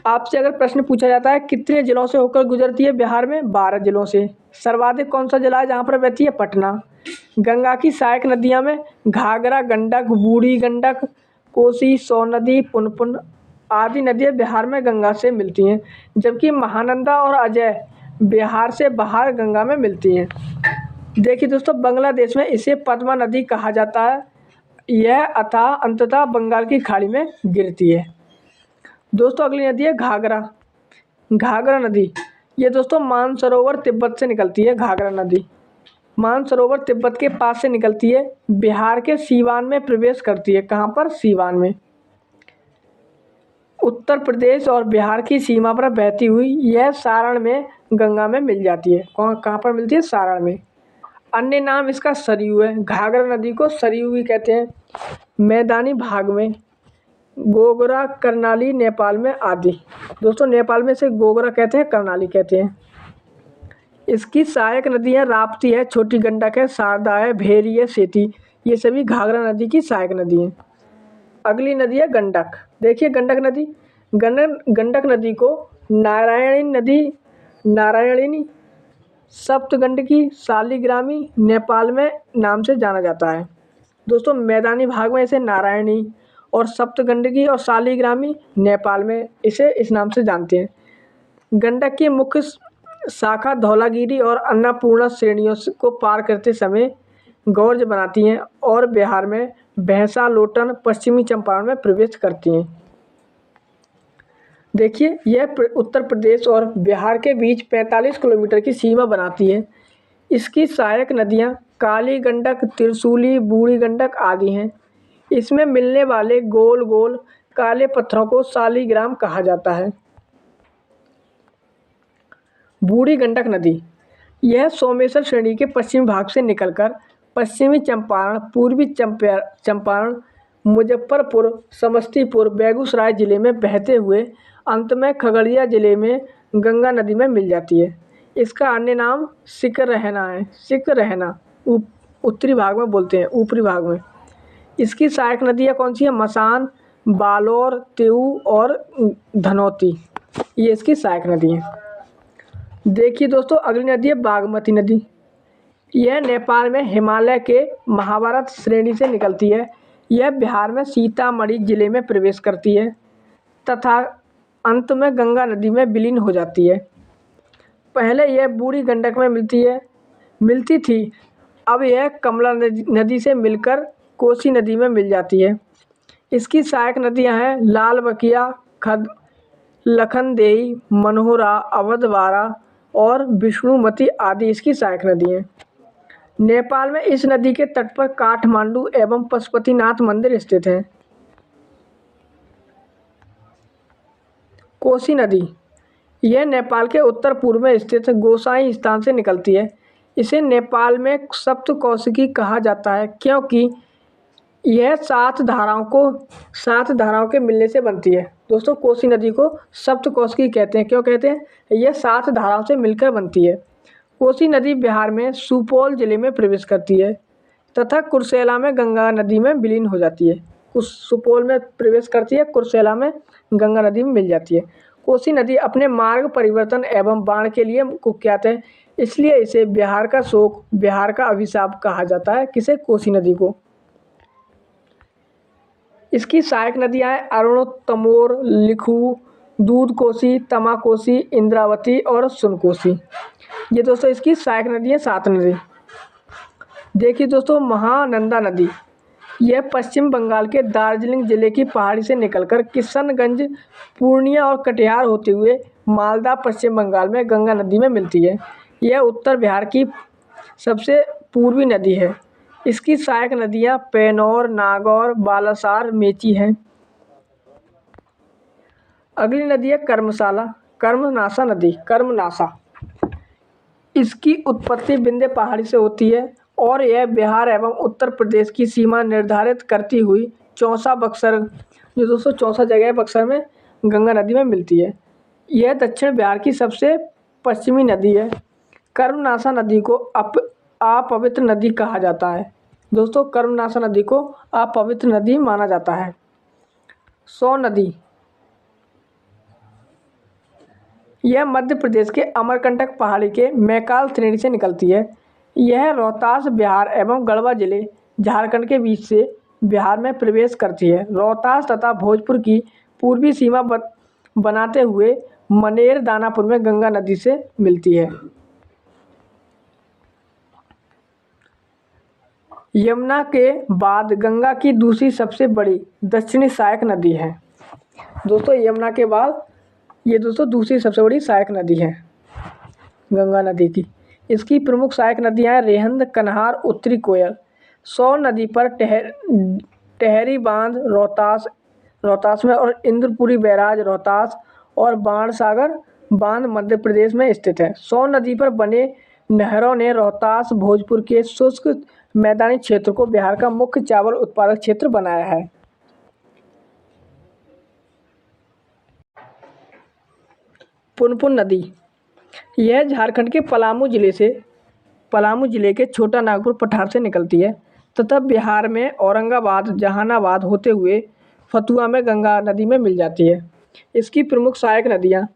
आपसे अगर प्रश्न पूछा जाता है कितने जिलों से होकर गुजरती है बिहार में? 12 जिलों से। सर्वाधिक कौन सा जिला है जहाँ पर बहती है? पटना। गंगा की सहायक नदियाँ में घाघरा, गंडक, बूढ़ी गंडक, कोसी, सोन नदी, पुनपुन आदि नदियाँ बिहार में गंगा से मिलती हैं, जबकि महानंदा और अजय बिहार से बाहर गंगा में मिलती हैं। देखिए दोस्तों, बांग्लादेश में इसे पद्मा नदी कहा जाता है। यह अंततः बंगाल की खाड़ी में गिरती है। दोस्तों अगली नदी है घाघरा। घाघरा नदी, ये दोस्तों मानसरोवर तिब्बत से निकलती है। घाघरा नदी मानसरोवर तिब्बत के पास से निकलती है, बिहार के सीवान में प्रवेश करती है। कहाँ पर? सीवान में। उत्तर प्रदेश और बिहार की सीमा पर बहती हुई यह सारण में गंगा में मिल जाती है। कहाँ पर मिलती है? सारण में। अन्य नाम इसका सरयू है। घाघरा नदी को सरयू भी कहते हैं। मैदानी भाग में गोगरा, करनाली नेपाल में आदि। दोस्तों नेपाल में इसे गोगरा कहते हैं, करनाली कहते हैं। इसकी सहायक नदियाँ राप्ती है, छोटी गंडक है, शारदा है, भेरी है, सेती। ये सभी घाघरा नदी की सहायक नदी हैं। अगली नदी है गंडक। देखिए गंडक नदी, गंडक नदी को नारायणी, सप्तगंडकी, शालिग्रामी नेपाल में नाम से जाना जाता है। दोस्तों मैदानी भाग में इसे नारायणी और सप्तगंडकी और शालिग्रामी नेपाल में इसे इस नाम से जानते हैं। गंडक की मुख्य शाखा धौलागिरी और अन्नपूर्णा श्रेणियों को पार करते समय गौर्ज बनाती हैं और बिहार में भैंसा, लोटन, पश्चिमी चंपारण में प्रवेश करती हैं। देखिए यह उत्तर प्रदेश और बिहार के बीच 45 किलोमीटर की सीमा बनाती है। इसकी सहायक नदियाँ काली गंडक, त्रिशूली, बूढ़ी गंडक आदि हैं। इसमें मिलने वाले गोल गोल काले पत्थरों को शालिग्राम कहा जाता है। बूढ़ी गंडक नदी, यह सोमेश्वर श्रेणी के पश्चिमी भाग से निकलकर पश्चिमी चंपारण, पूर्वी चंपारण, मुजफ्फरपुर, समस्तीपुर, बेगूसराय जिले में बहते हुए अंत में खगड़िया जिले में गंगा नदी में मिल जाती है। इसका अन्य नाम सिकरहना है। सिकरहना उत्तरी भाग में बोलते हैं, ऊपरी भाग में। इसकी सहायक नदियाँ कौन सी है? मसान, बालोर, तेऊ और धनौती, ये इसकी सहायक नदी है। देखिए दोस्तों अगली नदी है बागमती नदी। यह नेपाल में हिमालय के महाभारत श्रेणी से निकलती है। यह बिहार में सीतामढ़ी जिले में प्रवेश करती है तथा अंत में गंगा नदी में विलीन हो जाती है। पहले यह बूढ़ी गंडक में मिलती थी, अब यह कमला नदी से मिलकर कोसी नदी में मिल जाती है। इसकी सहायक नदियां हैं लाल बकिया, लखनदेही, मनोहरा, अवधबारा और विष्णुमती आदि इसकी सहायक नदी हैं। नेपाल में इस नदी के तट पर काठमांडू एवं पशुपतिनाथ मंदिर स्थित हैं। कोसी नदी, यह नेपाल के उत्तर पूर्व में स्थित गोसाई स्थान से निकलती है। इसे नेपाल में सप्तकोशिकी कहा जाता है क्योंकि यह 7 धाराओं के मिलने से बनती है। दोस्तों कोसी नदी को सप्तकोशिकी कहते हैं। क्यों कहते हैं? यह 7 धाराओं से मिलकर बनती है। कोसी नदी बिहार में सुपौल जिले में प्रवेश करती है तथा कुर्सेला में गंगा नदी में विलीन हो जाती है। सुपौल में प्रवेश करती है, कुर्सेला में गंगा नदी में मिल जाती है। कोसी नदी अपने मार्ग परिवर्तन एवं बाढ़ के लिए कुख्यात है, इसलिए इसे बिहार का शोक, बिहार का अभिशाप कहा जाता है। किसे? कोसी नदी को। इसकी सहायक नदियाँ हैं अरुण, तमोर, लिखू, दूध कोसी, तमा कोसी, इंद्रावती और सुनकोसी। ये दोस्तों इसकी सहायक नदी है 7 नदी। देखिए दोस्तों महानंदा नदी, यह पश्चिम बंगाल के दार्जिलिंग जिले की पहाड़ी से निकलकर किशनगंज, पूर्णिया और कटिहार होते हुए मालदा, पश्चिम बंगाल में गंगा नदी में मिलती है। यह उत्तर बिहार की सबसे पूर्वी नदी है। इसकी सहायक नदियाँ पेनौर, नागौर, बालासार, मेची हैं। अगली नदी है कर्मनासा नदी। कर्मनासा, इसकी उत्पत्ति विंध्य पहाड़ी से होती है और यह बिहार एवं उत्तर प्रदेश की सीमा निर्धारित करती हुई चौसा बक्सर, जो दोस्तों चौसा जगह है बक्सर में, गंगा नदी में मिलती है। यह दक्षिण बिहार की सबसे पश्चिमी नदी है। कर्मनासा नदी को अपवित्र नदी कहा जाता है। दोस्तों कर्मनासा नदी को अपवित्र नदी माना जाता है। सोन नदी, यह मध्य प्रदेश के अमरकंटक पहाड़ी के मैकाल श्रेणी से निकलती है। यह रोहतास बिहार एवं गढ़वा जिले झारखंड के बीच से बिहार में प्रवेश करती है। रोहतास तथा भोजपुर की पूर्वी सीमा बनाते हुए मनेर दानापुर में गंगा नदी से मिलती है। यमुना के बाद गंगा की दूसरी सबसे बड़ी दक्षिणी सहायक नदी है। दोस्तों यमुना के बाद ये दोस्तों दूसरी सबसे बड़ी सहायक नदी है गंगा नदी की। इसकी प्रमुख सहायक नदियां हैं रेहंद, कन्हार, उत्तरी कोयल। सोन नदी पर टेहरी बांध रोहतास में और इंद्रपुरी बैराज रोहतास और बाणसागर बांध मध्य प्रदेश में स्थित है। सोन नदी पर बने नहरों ने रोहतास भोजपुर के शुष्क मैदानी क्षेत्र को बिहार का मुख्य चावल उत्पादक क्षेत्र बनाया है। पुनपुन नदी यह झारखंड के पलामू जिले के छोटा नागपुर पठार से निकलती है तथा बिहार में औरंगाबाद, जहानाबाद होते हुए फतुहा में गंगा नदी में मिल जाती है। इसकी प्रमुख सहायक नदियाँ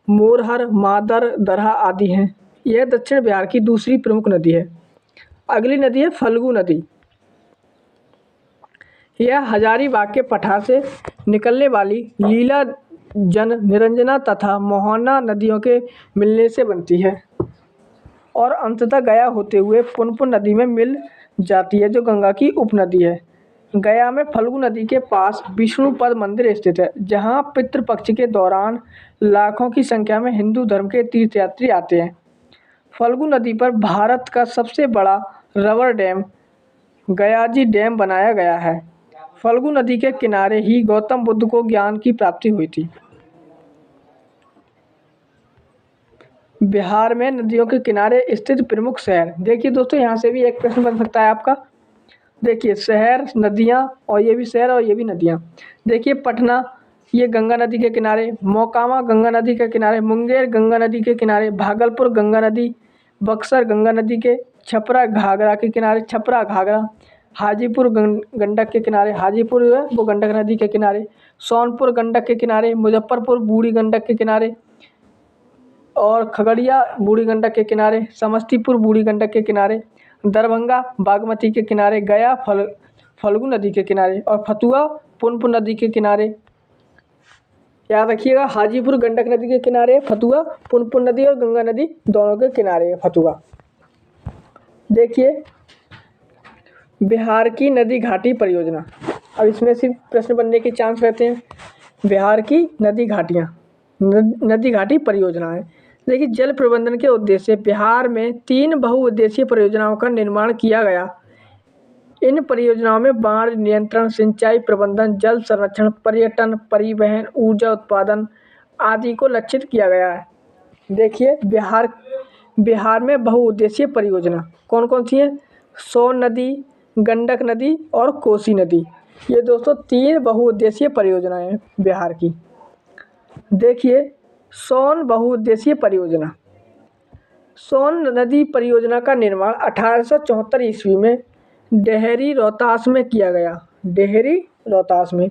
मोरहर, मादर, दरहा आदि हैं। यह दक्षिण बिहार की दूसरी प्रमुख नदी है। अगली नदी है फल्गु नदी। यह हजारीबाग के पठार से निकलने वाली लीला जन, निरंजना तथा मोहना नदियों के मिलने से बनती है और अंततः गया होते हुए पुनपुन नदी में मिल जाती है जो गंगा की उपनदी है। गया में फल्गु नदी के पास विष्णुपद मंदिर स्थित है जहां पितृपक्ष के दौरान लाखों की संख्या में हिंदू धर्म के तीर्थयात्री आते हैं। फल्गु नदी पर भारत का सबसे बड़ा रबर डैम गयाजी डैम बनाया गया है। फल्गु नदी के किनारे ही गौतम बुद्ध को ज्ञान की प्राप्ति हुई थी। बिहार में नदियों के किनारे स्थित प्रमुख शहर। देखिए दोस्तों यहाँ से भी एक प्रश्न बन सकता है आपका। देखिए शहर, नदियाँ और ये भी शहर और ये भी नदियाँ। देखिए पटना ये गंगा नदी के किनारे, मोकामा गंगा नदी के किनारे, मुंगेर गंगा नदी के किनारे, भागलपुर गंगा नदी, बक्सर गंगा नदी के, छपरा घाघरा के किनारे, छपरा घाघरा, हाजीपुर गंडक के किनारे, हाजीपुर जो है वो गंडक नदी के किनारे, सोनपुर गंडक के किनारे, मुजफ्फरपुर बूढ़ी गंडक के किनारे और खगड़िया बूढ़ी गंडक के किनारे, समस्तीपुर बूढ़ी गंडक के किनारे, दरभंगा बागमती के किनारे, गया फल्गु नदी के किनारे और फतुहा पुनपुन नदी के किनारे। याद रखिएगा हाजीपुर गंडक नदी के किनारे फतुहा, पुनपुन नदी और गंगा नदी दोनों के किनारे है फतुहा। देखिए बिहार की नदी घाटी परियोजना। अब इसमें सिर्फ प्रश्न बनने के चांस रहते हैं। बिहार की नदी घाटी परियोजना है। देखिए जल प्रबंधन के उद्देश्य से बिहार में 3 बहुउद्देशीय परियोजनाओं का निर्माण किया गया। इन परियोजनाओं में बाढ़ नियंत्रण, सिंचाई प्रबंधन, जल संरक्षण, पर्यटन, परिवहन, ऊर्जा उत्पादन आदि को लक्षित किया गया है। देखिए बिहार में बहुउद्देशीय परियोजना कौन कौन सी है? सोन नदी, गंडक नदी और कोसी नदी। ये दोस्तों 3 बहुउद्देशीय परियोजनाएं हैं बिहार की। देखिए सोन बहुउद्देशीय परियोजना। सोन नदी परियोजना का निर्माण 1874 ईस्वी में डेहरी रोहतास में किया गया। डेहरी रोहतास में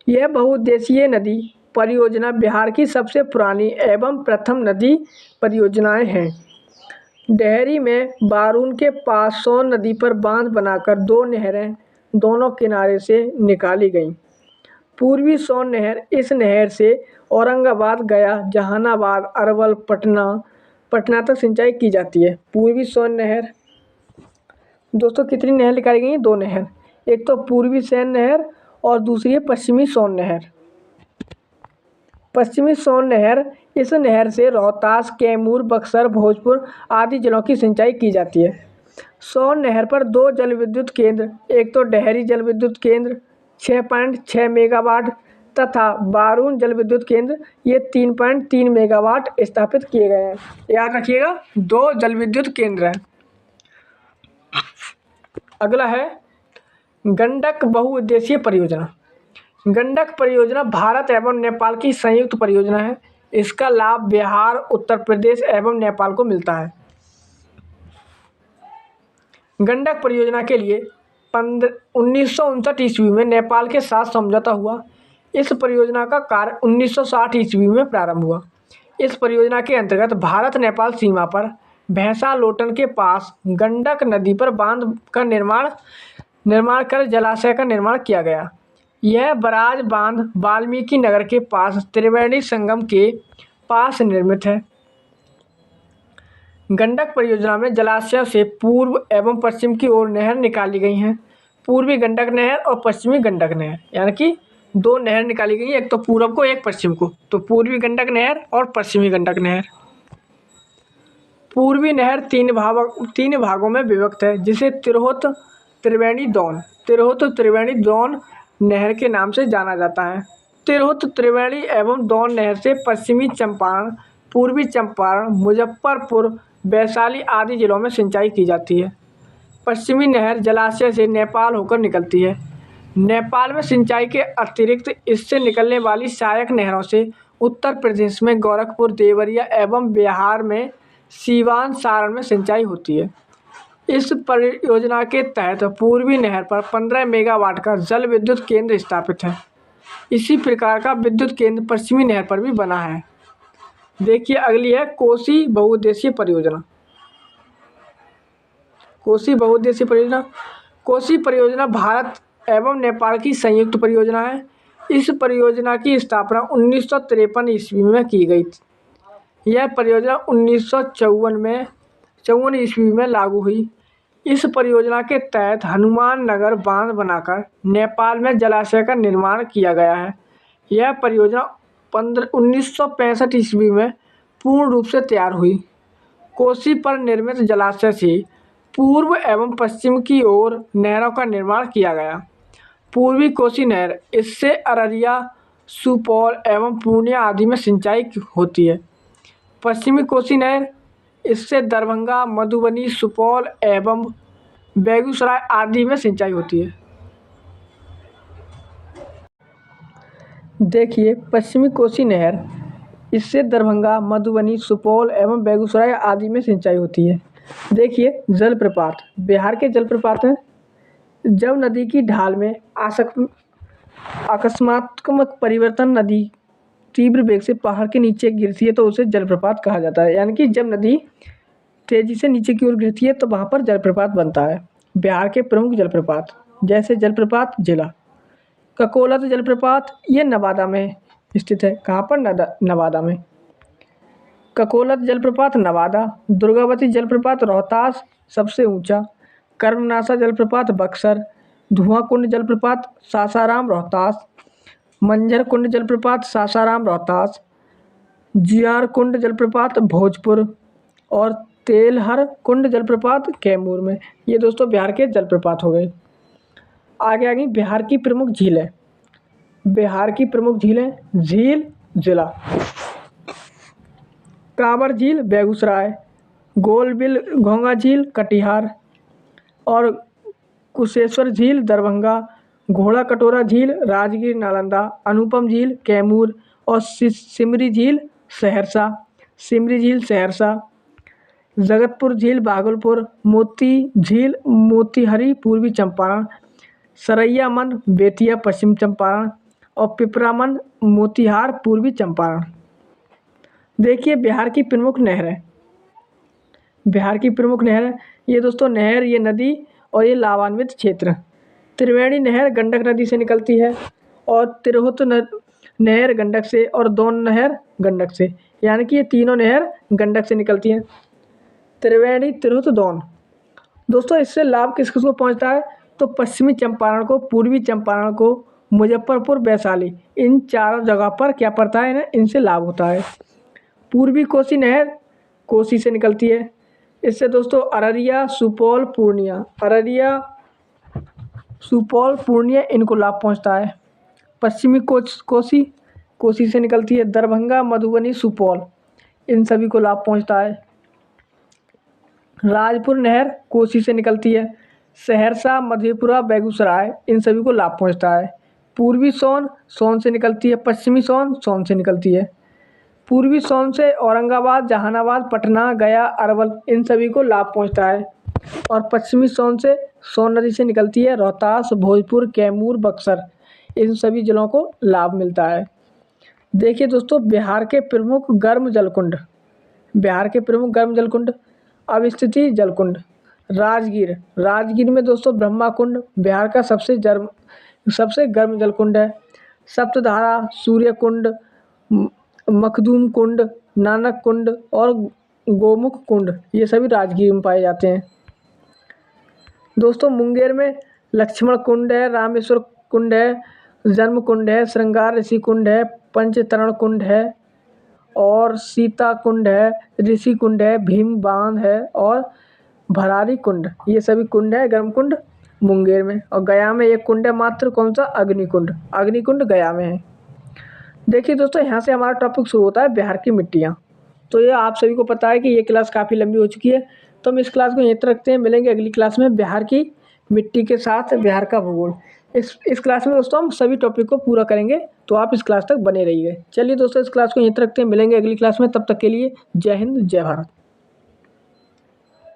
यह बहुउद्देशीय नदी परियोजना बिहार की सबसे पुरानी एवं प्रथम नदी परियोजनाएं हैं। डेहरी में बारून के पास सोन नदी पर बांध बनाकर 2 नहरें दोनों किनारे से निकाली गईं। पूर्वी सोन नहर, इस नहर से औरंगाबाद, गया, जहानाबाद, अरवल, पटना तक सिंचाई की जाती है। पूर्वी सोन नहर दोस्तों कितनी नहर निकाली गई हैं? 2 नहर। एक तो पूर्वी सोन नहर और दूसरी है पश्चिमी सोन नहर। पश्चिमी सोन नहर, इस नहर से रोहतास, कैमूर, बक्सर, भोजपुर आदि जिलों की सिंचाई की जाती है। सोन नहर पर 2 जल विद्युत केंद्र, एक तो डेहरी जल विद्युत केंद्र 6.6 मेगावाट तथा बारून जल विद्युत केंद्र ये 3.3 मेगावाट स्थापित किए गए हैं। याद रखिएगा 2 जल विद्युत केंद्र हैं। अगला है गंडक बहुउद्देशीय परियोजना। गंडक परियोजना भारत एवं नेपाल की संयुक्त परियोजना है। इसका लाभ बिहार, उत्तर प्रदेश एवं नेपाल को मिलता है। गंडक परियोजना के लिए 1959 ईस्वी में नेपाल के साथ समझौता हुआ। इस परियोजना का कार्य 1960 ईस्वी में प्रारंभ हुआ। इस परियोजना के अंतर्गत भारत नेपाल सीमा पर भैंसा लोटन के पास गंडक नदी पर बांध का निर्माण निर्माण कर जलाशय का निर्माण किया गया। यह बराज बांध वाल्मीकि नगर के पास त्रिवेणी संगम के पास निर्मित है। गंडक परियोजना में जलाशयों से पूर्व एवं पश्चिम की ओर नहर निकाली गई हैं। पूर्वी गंडक नहर और पश्चिमी गंडक नहर, यानी कि दो नहर निकाली गई, एक तो पूर्व को एक पश्चिम को। तो पूर्वी गंडक नहर और पश्चिमी गंडक नहर। पूर्वी नहर तीन भागों में विभक्त है, जिसे तिरहुत त्रिवेणी दोन नहर के नाम से जाना जाता है। तिरहुत त्रिवेणी एवं दोन नहर से पश्चिमी चंपारण, पूर्वी चंपारण, मुजफ्फरपुर, वैशाली आदि जिलों में सिंचाई की जाती है। पश्चिमी नहर जलाशय से नेपाल होकर निकलती है। नेपाल में सिंचाई के अतिरिक्त इससे निकलने वाली सहायक नहरों से उत्तर प्रदेश में गोरखपुर, देवरिया एवं बिहार में सीवान, सारण में सिंचाई होती है। इस परियोजना के तहत पूर्वी नहर पर 15 मेगावाट का जल विद्युत केंद्र स्थापित है। इसी प्रकार का विद्युत केंद्र पश्चिमी नहर पर भी बना है। देखिए अगली है कोसी बहुउद्देशीय परियोजना। कोसी परियोजना भारत एवं नेपाल की संयुक्त परियोजना है। इस परियोजना की स्थापना 1953 ईस्वी में की गई थी। यह परियोजना 1954 ईस्वी में लागू हुई। इस परियोजना के तहत हनुमान नगर बांध बनाकर नेपाल में जलाशय का निर्माण किया गया है। यह परियोजना 1965 ईस्वी में पूर्ण रूप से तैयार हुई। कोसी पर निर्मित जलाशय से पूर्व एवं पश्चिम की ओर नहरों का निर्माण किया गया। पूर्वी कोसी नहर, इससे अररिया, सुपौल एवं पूर्णिया आदि में सिंचाई होती है। पश्चिमी कोसी नहर, इससे दरभंगा, मधुबनी, सुपौल एवं बेगूसराय आदि में सिंचाई होती है। देखिए पश्चिमी कोसी नहर, इससे दरभंगा, मधुबनी, सुपौल एवं बेगूसराय आदि में सिंचाई होती है। देखिए जलप्रपात, बिहार के जलप्रपात हैं। जब नदी की ढाल में आकस्मात्मक परिवर्तन, नदी तीव्र वेग से पहाड़ के नीचे गिरती है तो उसे जलप्रपात कहा जाता है। यानी कि जब नदी तेजी से नीचे की ओर गिरती है तो वहाँ पर जलप्रपात बनता है। बिहार के प्रमुख जलप्रपात, जैसे जलप्रपात जिला ककोलत जलप्रपात, ये नवादा में स्थित है। कहाँ पर? नवादा में। ककोलत जलप्रपात नवादा। दुर्गावती जलप्रपात रोहतास, सबसे ऊंचा। कर्मनासा जलप्रपात बक्सर। धुआं कुंड जलप्रपात सासाराम रोहतास। मंझर कुंड जलप्रपात सासाराम रोहतास। जियार कुंड जलप्रपात भोजपुर और तेलहर कुंड जलप्रपात कैमूर में। ये दोस्तों बिहार के जलप्रपात हो गए। आगे बिहार की प्रमुख झीलें। झील जिला कांवर झील बेगूसराय, गोलबिल घोंगा झील कटिहार और कुशेश्वर झील दरभंगा, घोड़ा कटोरा झील राजगीर नालंदा, अनुपम झील कैमूर और सिमरी झील सहरसा, जगतपुर झील भागलपुर, मोती झील मोतीहारी पूर्वी चंपारण, सरैया मन बेतिया पश्चिम चंपारण और पिपरामन मोतिहार पूर्वी चंपारण। देखिए बिहार की प्रमुख नहर, ये दोस्तों नहर, ये नदी और ये लाभान्वित क्षेत्र। त्रिवेणी नहर गंडक नदी से निकलती है और तिरहुत नहर गंडक से और दोन नहर गंडक से, यानी कि ये तीनों नहर गंडक से निकलती हैं। त्रिवेणी, तिरहुत, दोन। दोस्तों इससे लाभ किस किस को पहुंचता है? तो पश्चिमी चंपारण को, पूर्वी चंपारण को, मुजफ्फरपुर, वैशाली, इन चारों जगह पर क्या पड़ता है? इनसे लाभ होता है। पूर्वी कोसी नहर कोसी से निकलती है। इससे दोस्तों अररिया, सुपौल, पूर्णिया इनको लाभ पहुंचता है। पश्चिमी कोसी से निकलती है। दरभंगा, मधुबनी, सुपौल, इन सभी को लाभ पहुंचता है। राजपुर नहर कोसी से निकलती है। सहरसा, मधेपुरा, बेगूसराय, इन सभी को लाभ पहुंचता है। पूर्वी सोन से निकलती है। पश्चिमी सोन से निकलती है। पूर्वी सोन से औरंगाबाद, जहानाबाद, पटना, गया, अरवल, इन सभी को लाभ पहुंचता है। और पश्चिमी सोन से सोन नदी से निकलती है। रोहतास, भोजपुर, कैमूर, बक्सर, इन सभी जिलों को लाभ मिलता है। देखिए दोस्तों बिहार के प्रमुख गर्म जलकुंड। अवस्थिति जलकुंड, राजगीर, राजगीर में दोस्तों ब्रह्मा कुंड बिहार का सबसे गर्म जल कुंड है। सप्तधारा, सूर्य कुंड, मखदूम कुंड, नानक कुंड और गोमुख कुंड ये सभी राजगीर में पाए जाते हैं। दोस्तों मुंगेर में लक्ष्मण कुंड है, रामेश्वर कुंड है, जन्म कुंड है, श्रृंगार ऋषि कुंड है, पंचतरण कुंड है और सीता कुंड है, ऋषि कुंड है, भीम बांध है और भरारी कुंड ये सभी कुंड है गर्म कुंड मुंगेर में। और गया में एक कुंड है मात्र, कौन सा? अग्निकुंड, अग्निकुंड गया में है। देखिए दोस्तों यहाँ से हमारा टॉपिक शुरू होता है बिहार की मिट्टियाँ। तो ये आप सभी को पता है कि ये क्लास काफ़ी लंबी हो चुकी है, तो हम इस क्लास को यहीं तक रखते हैं। मिलेंगे अगली क्लास में बिहार की मिट्टी के साथ बिहार का भूगोल। इस क्लास में दोस्तों हम सभी टॉपिक को पूरा करेंगे, तो आप इस क्लास तक बने रहिए। चलिए दोस्तों इस क्लास को यहीं तक रखते हैं, मिलेंगे अगली क्लास में। तब तक के लिए जय हिंद, जय भारत।